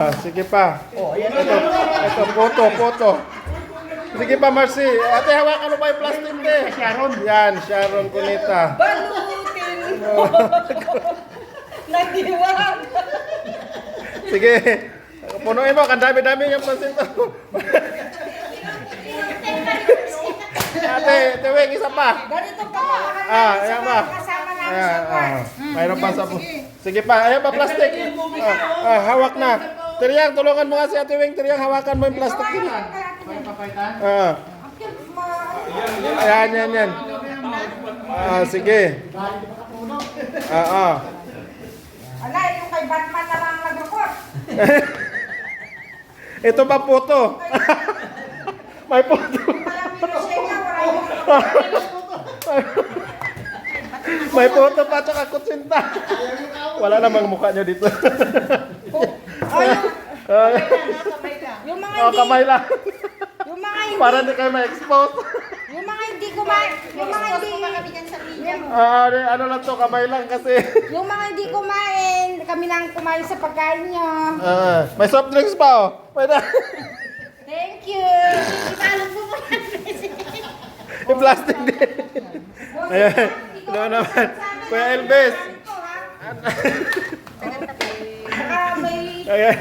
Sige pa. Ito, photo. Sige pa, Marcy. Ate, hawakan mo pa yung plastic eh. Sharon. Yan, Sharon Cuneta. Balutin mo. Nagdiwag. Sige. Punuin mo, ang dami-dami yung plastic to. Ate, Tiwing, isa pa. Ganito pa mga Ayan pa. kasama namin Ayan, sa work. mayroon pa sa... Sige pa, ayan pa, plastic. Hawak na. Tiryang, tulungan mo nga si Ate Wing. Tiryang, hawakan mo yung plastic din. Yan. Sige. Ala, yung kay Batman na lang nagukot. Ito pa photo. May photo. Walang minusenya, walang May photo pa tsaka kutsinta. Wala namang mukha nyo dito. yung mga Oh, hindi, kamay lang. yung mga hindi, Para hindi kayo ma-expose. yung mga hindi kumain, yung mga hindi, Ano lang to, kamay lang kasi. yung mga hindi kumain, kami nang kumain sa pagkain nyo. May soft drinks pa oh. Pwede. Thank you. Ibalog mo Yung plastic din. Ayan. Ano naman. Kuya Elvis. Baka may Ayan.